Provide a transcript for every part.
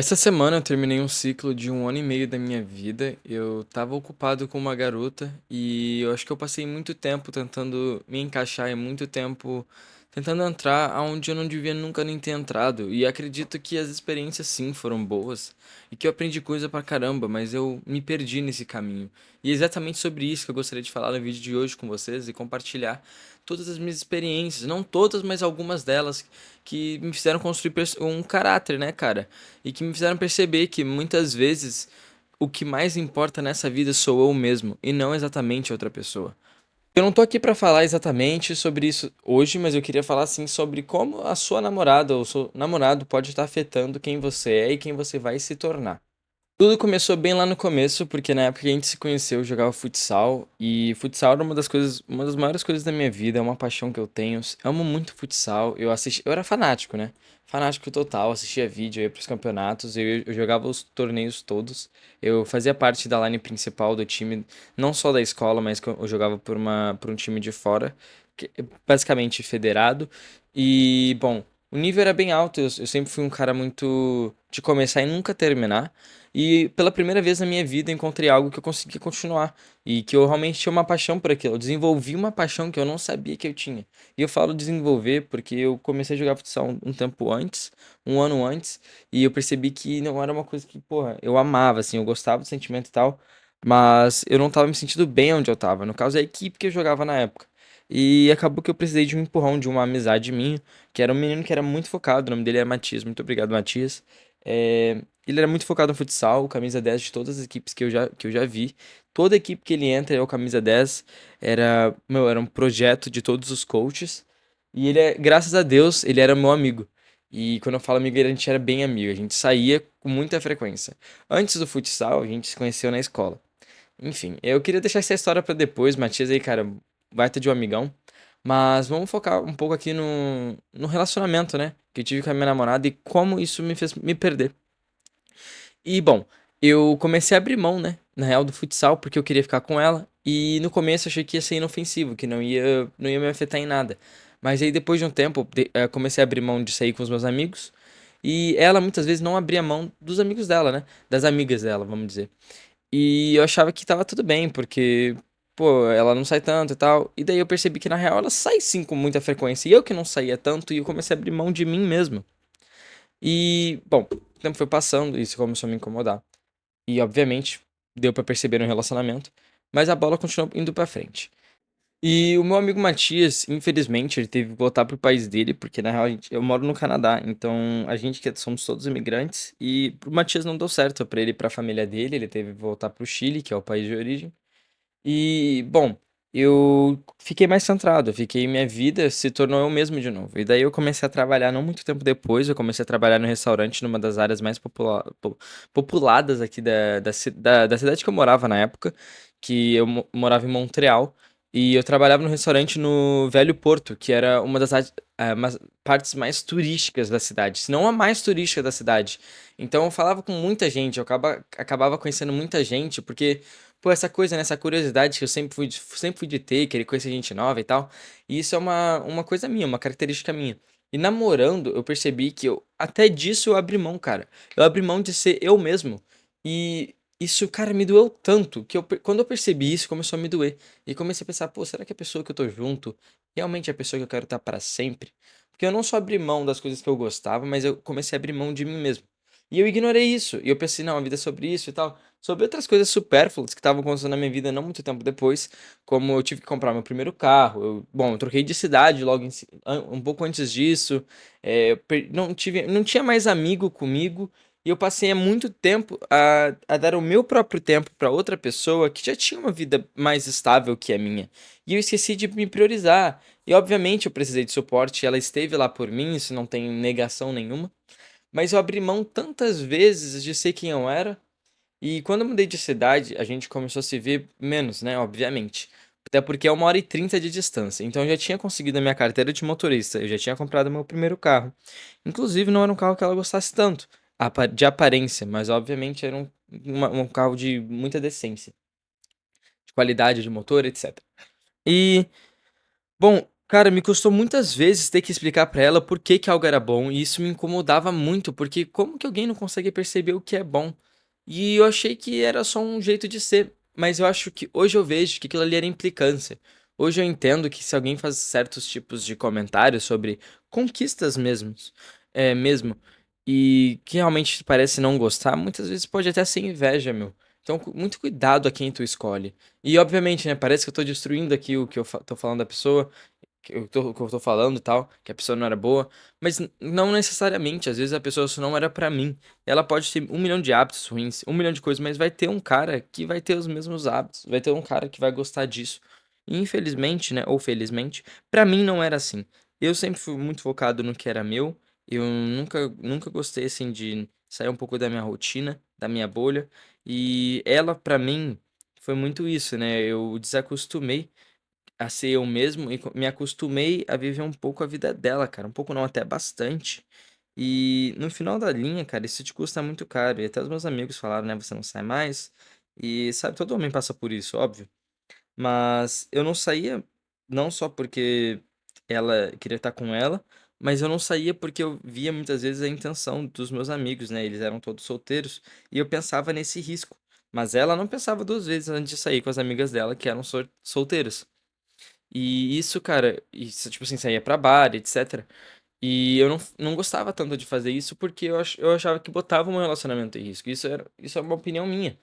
Essa semana eu terminei um ciclo de 1 ano e meio da minha vida. Eu estava ocupado com uma garota e eu acho que eu passei muito tempo tentando me encaixar e muito tempo tentando entrar aonde eu não devia nunca nem ter entrado. E acredito que as experiências sim foram boas e que eu aprendi coisa pra caramba, mas eu me perdi nesse caminho. E é exatamente sobre isso que eu gostaria de falar no vídeo de hoje com vocês e compartilhar todas as minhas experiências, não todas, mas algumas delas que me fizeram construir um caráter, né, cara? E que me fizeram perceber que muitas vezes o que mais importa nessa vida sou eu mesmo e não exatamente outra pessoa. Eu não tô aqui pra falar exatamente sobre isso hoje, mas eu queria falar assim sobre como a sua namorada ou seu namorado pode estar afetando quem você é e quem você vai se tornar. Tudo começou bem lá no começo, porque na época que a gente se conheceu, eu jogava futsal, e futsal era uma das maiores coisas da minha vida, é uma paixão que eu tenho. Amo muito futsal. Eu era fanático, né? Fanático total, assistia vídeo, ia pros campeonatos, eu jogava os torneios todos. Eu fazia parte da line principal do time, não só da escola, mas que eu jogava por um time de fora, basicamente federado. E, bom, o nível era bem alto, eu sempre fui um cara muito de começar e nunca terminar. E pela primeira vez na minha vida encontrei algo que eu consegui continuar e que eu realmente tinha uma paixão por aquilo. Eu desenvolvi uma paixão que eu não sabia que eu tinha. E eu falo desenvolver porque eu comecei a jogar futsal um tempo antes, 1 ano antes, e eu percebi que não era uma coisa que, porra, eu amava, assim, eu gostava do sentimento e tal, mas eu não tava me sentindo bem onde eu tava. No caso, a equipe que eu jogava na época. E acabou que eu precisei de um empurrão de uma amizade minha, que era um menino que era muito focado, o nome dele é Matias. Muito obrigado, Matias. Ele era muito focado no futsal, camisa 10 de todas as equipes que eu já vi. Toda equipe que ele entra é o camisa 10. Era um projeto de todos os coaches. E graças a Deus, ele era meu amigo. E quando eu falo amigo, a gente era bem amigo. A gente saía com muita frequência. Antes do futsal, a gente se conheceu na escola. Enfim, eu queria deixar essa história pra depois. Matias aí, cara, baita de um amigão. Mas vamos focar um pouco aqui no relacionamento, né? Que eu tive com a minha namorada e como isso me fez me perder. E bom, eu comecei a abrir mão, né, na real do futsal, porque eu queria ficar com ela. E no começo eu achei que ia ser inofensivo, que não ia me afetar em nada. Mas aí depois de um tempo, comecei a abrir mão de sair com os meus amigos. E ela muitas vezes não abria mão dos amigos dela, né? Das amigas dela, vamos dizer. E eu achava que tava tudo bem, porque, pô, ela não sai tanto e tal. E daí eu percebi que na real ela sai sim com muita frequência. E eu que não saía tanto, e eu comecei a abrir mão de mim mesmo. E, bom, o tempo foi passando e isso começou a me incomodar. E, obviamente, deu pra perceber no relacionamento, mas a bola continuou indo pra frente. E o meu amigo Matias, infelizmente, ele teve que voltar pro país dele, porque na real eu moro no Canadá, então a gente que somos todos imigrantes, e pro Matias não deu certo pra ele ir pra família dele, ele teve que voltar pro Chile, que é o país de origem. E, bom, eu fiquei mais centrado, minha vida se tornou eu mesmo de novo. E daí eu comecei a trabalhar, não muito tempo depois, eu comecei a trabalhar no restaurante numa das áreas mais populadas aqui da cidade que eu morava na época, que eu morava em Montreal. E eu trabalhava no restaurante no Velho Porto, que era uma umas partes mais turísticas da cidade, se não a mais turística da cidade. Então eu falava com muita gente, acabava conhecendo muita gente, porque pô, essa coisa, né? Essa curiosidade que eu sempre fui de ter, querer conhecer gente nova e tal. E isso é uma coisa minha, uma característica minha. E namorando, eu percebi que até disso eu abri mão, cara. Eu abri mão de ser eu mesmo. E isso, cara, me doeu tanto que quando eu percebi isso, começou a me doer. E comecei a pensar, pô, será que a pessoa que eu tô junto realmente é a pessoa que eu quero estar para sempre? Porque eu não só abri mão das coisas que eu gostava, mas eu comecei a abrir mão de mim mesmo. E eu ignorei isso. E eu pensei, não, a vida é sobre isso e tal. Sobre outras coisas supérfluas que estavam acontecendo na minha vida não muito tempo depois, como eu tive que comprar meu primeiro carro. Bom, eu troquei de cidade logo um pouco antes disso. Não tinha mais amigo comigo. E eu passei há muito tempo a dar o meu próprio tempo para outra pessoa que já tinha uma vida mais estável que a minha. E eu esqueci de me priorizar. E obviamente eu precisei de suporte, ela esteve lá por mim, isso não tem negação nenhuma. Mas eu abri mão tantas vezes de ser quem eu era. E quando eu mudei de cidade, a gente começou a se ver menos, né? Obviamente. Até porque é 1 hora e 30 de distância. Então eu já tinha conseguido a minha carteira de motorista. Eu já tinha comprado meu primeiro carro. Inclusive, não era um carro que ela gostasse tanto de aparência, mas obviamente era um carro de muita decência, de qualidade de motor, etc. E, bom. Cara, me custou muitas vezes ter que explicar pra ela por que que algo era bom, e isso me incomodava muito, porque como que alguém não consegue perceber o que é bom? E eu achei que era só um jeito de ser, mas eu acho que hoje eu vejo que aquilo ali era implicância. Hoje eu entendo que se alguém faz certos tipos de comentários sobre conquistas mesmos, mesmo, e que realmente parece não gostar, muitas vezes pode até ser inveja, meu. Então, muito cuidado a quem tu escolhe. E obviamente, né, parece que eu tô destruindo aqui o que eu tô falando da pessoa, que eu tô falando e tal, que a pessoa não era boa, mas não necessariamente, às vezes a pessoa só não era pra mim. Ela pode ter 1 milhão de hábitos ruins, 1 milhão de coisas, mas vai ter um cara que vai ter os mesmos hábitos, vai ter um cara que vai gostar disso. E infelizmente, né, ou felizmente, pra mim não era assim. Eu sempre fui muito focado no que era meu, eu nunca gostei assim de sair um pouco da minha rotina, da minha bolha, e ela pra mim foi muito isso, né? Eu desacostumei a ser eu mesmo e me acostumei a viver um pouco a vida dela, cara. Um pouco não, até bastante. E no final da linha, cara, isso te custa muito caro. E até os meus amigos falaram, né? Você não sai mais. E sabe, todo homem passa por isso, óbvio. Mas eu não saía, não só porque ela queria estar com ela, mas eu não saía porque eu via muitas vezes a intenção dos meus amigos, né? Eles eram todos solteiros e eu pensava nesse risco. Mas ela não pensava duas vezes antes de sair com as amigas dela que eram solteiras. E isso, cara, isso, tipo assim, saía pra bar, etc. E eu não gostava tanto de fazer isso porque eu achava que botava o meu relacionamento em risco. Isso é uma opinião minha.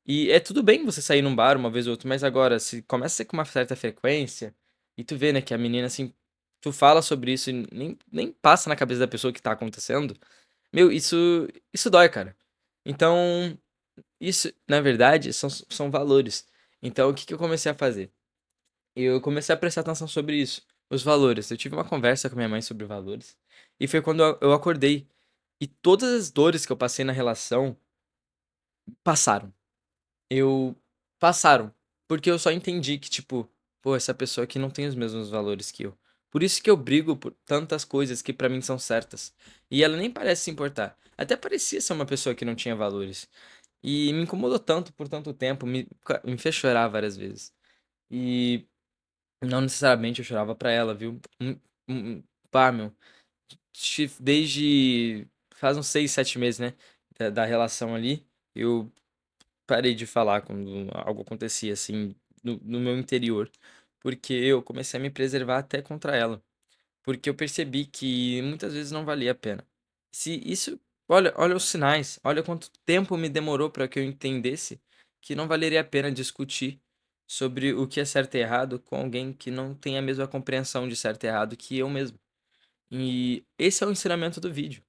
E é tudo bem você sair num bar uma vez ou outra, mas agora, se começa a ser com uma certa frequência, e tu vê, né, que a menina, assim, tu fala sobre isso e nem passa na cabeça da pessoa que tá acontecendo, meu, isso dói, cara. Então, isso, na verdade, são valores. Então, o que que eu comecei a fazer? Eu comecei a prestar atenção sobre isso, os valores. Eu tive uma conversa com minha mãe sobre valores, e foi quando eu acordei. E todas as dores que eu passei na relação passaram. Eu passaram, porque eu só entendi que, tipo, pô, essa pessoa aqui não tem os mesmos valores que eu. Por isso que eu brigo por tantas coisas que pra mim são certas. E ela nem parece se importar. Até parecia ser uma pessoa que não tinha valores. E me incomodou tanto por tanto tempo, me fez chorar várias vezes. E não necessariamente eu chorava pra ela, viu? Pá, meu. Desde faz uns 6, 7 meses, né? Da relação ali, eu parei de falar quando algo acontecia assim no meu interior. Porque eu comecei a me preservar até contra ela. Porque eu percebi que muitas vezes não valia a pena. Se isso. Olha os sinais. Olha quanto tempo me demorou para que eu entendesse que não valeria a pena discutir sobre o que é certo e errado com alguém que não tem a mesma compreensão de certo e errado que eu mesmo. E esse é o ensinamento do vídeo.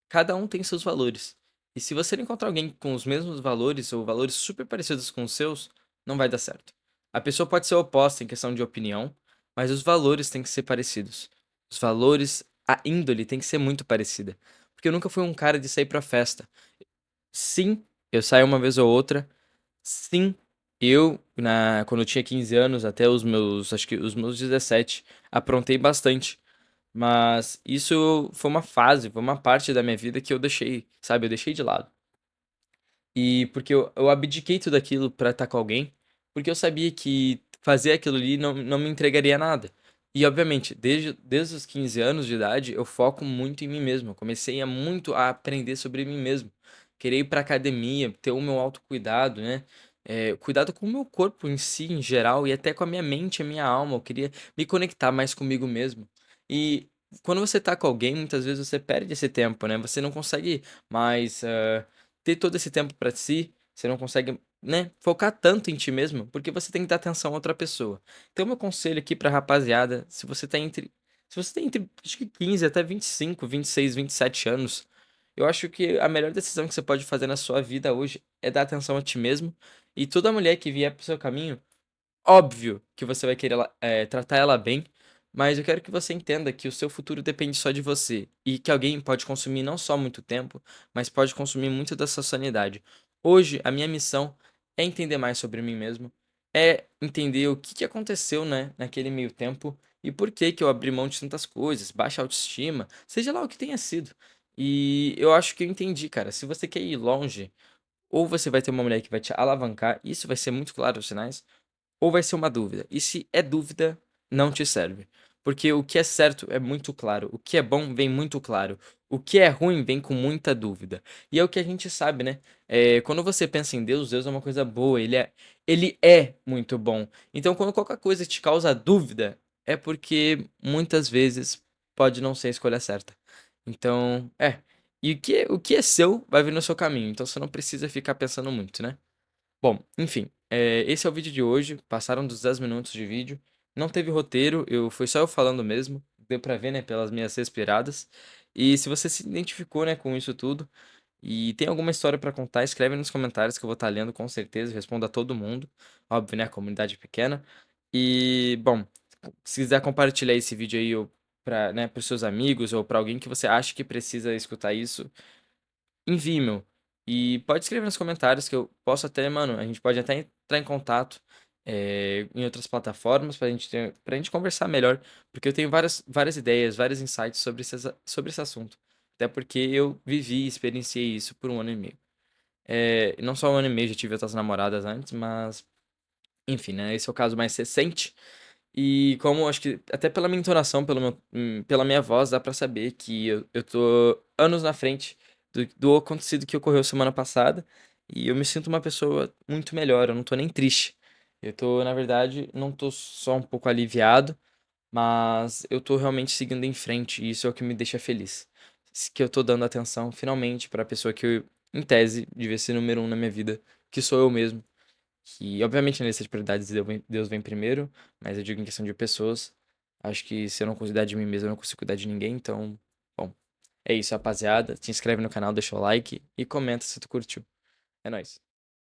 Cada um tem seus valores. E se você não encontrar alguém com os mesmos valores ou valores super parecidos com os seus, não vai dar certo. A pessoa pode ser oposta em questão de opinião, mas os valores têm que ser parecidos. Os valores, a índole tem que ser muito parecida. Porque eu nunca fui um cara de sair pra festa. Sim, eu saio uma vez ou outra. Sim, quando eu tinha 15 anos, até acho que os meus 17, aprontei bastante. Mas isso foi uma fase, foi uma parte da minha vida que eu deixei, sabe? Eu deixei de lado. E porque eu abdiquei tudo aquilo pra estar com alguém, porque eu sabia que fazer aquilo ali não me entregaria nada. E obviamente, desde os 15 anos de idade, eu foco muito em mim mesmo. Eu comecei muito a aprender sobre mim mesmo. Querer ir pra academia, ter o meu autocuidado, né? Cuidado com o meu corpo em si, em geral, e até com a minha mente, a minha alma. Eu queria me conectar mais comigo mesmo. E quando você tá com alguém, muitas vezes você perde esse tempo, né? Você não consegue mais ter todo esse tempo pra si, você não consegue, né, focar tanto em ti mesmo, porque você tem que dar atenção a outra pessoa. Então, meu conselho aqui pra rapaziada, se você tem entre, acho que 15 até 25, 26, 27 anos, eu acho que a melhor decisão que você pode fazer na sua vida hoje é dar atenção a ti mesmo, e toda mulher que vier pro seu caminho, óbvio que você vai querer tratar ela bem, mas eu quero que você entenda que o seu futuro depende só de você e que alguém pode consumir não só muito tempo, mas pode consumir muito da sua sanidade. Hoje, a minha missão é entender mais sobre mim mesmo, é entender o que que aconteceu, né, naquele meio tempo e por que que eu abri mão de tantas coisas, baixa autoestima, seja lá o que tenha sido. E eu acho que eu entendi, cara. Se você quer ir longe, ou você vai ter uma mulher que vai te alavancar, isso vai ser muito claro nos sinais, ou vai ser uma dúvida. E se é dúvida, não te serve. Porque o que é certo é muito claro, o que é bom vem muito claro, o que é ruim vem com muita dúvida. E é o que a gente sabe, né? Quando você pensa em Deus, Deus é uma coisa boa, ele é muito bom. Então, quando qualquer coisa te causa dúvida, é porque muitas vezes pode não ser a escolha certa. Então, E o que é seu vai vir no seu caminho, então você não precisa ficar pensando muito, né? Bom, enfim, esse é o vídeo de hoje. Passaram dos 10 minutos de vídeo. Não teve roteiro, foi só eu falando mesmo. Deu pra ver, né, pelas minhas respiradas. E se você se identificou, né, com isso tudo e tem alguma história pra contar, escreve nos comentários que eu vou estar lendo com certeza. Respondo a todo mundo. Óbvio, né, a comunidade é pequena. E, bom, se quiser compartilhar esse vídeo aí ou para, né, pros seus amigos ou pra alguém que você acha que precisa escutar isso, envie, meu. E pode escrever nos comentários que eu posso até, mano, a gente pode até entrar em contato em outras plataformas pra gente conversar melhor, porque eu tenho várias ideias, vários insights sobre esse assunto. Até porque eu vivi e experienciei isso por um ano e meio. E não só um ano e meio, já tive outras namoradas antes, mas enfim, né? Esse é o caso mais recente. E como acho que até pela minha entonação, pela minha voz, dá pra saber que eu tô anos na frente do acontecido que ocorreu semana passada. E eu me sinto uma pessoa muito melhor, eu não tô nem triste. Eu tô, na verdade, não tô só um pouco aliviado, mas eu tô realmente seguindo em frente, e isso é o que me deixa feliz. Que eu tô dando atenção finalmente pra pessoa que eu, em tese, devia ser número um na minha vida, que sou eu mesmo. Que, obviamente, na lista de prioridades Deus vem primeiro, mas eu digo em questão de pessoas. Acho que se eu não cuidar de mim mesmo, eu não consigo cuidar de ninguém. Então, bom, é isso, rapaziada. Te inscreve no canal, deixa o like e comenta se tu curtiu. É nóis.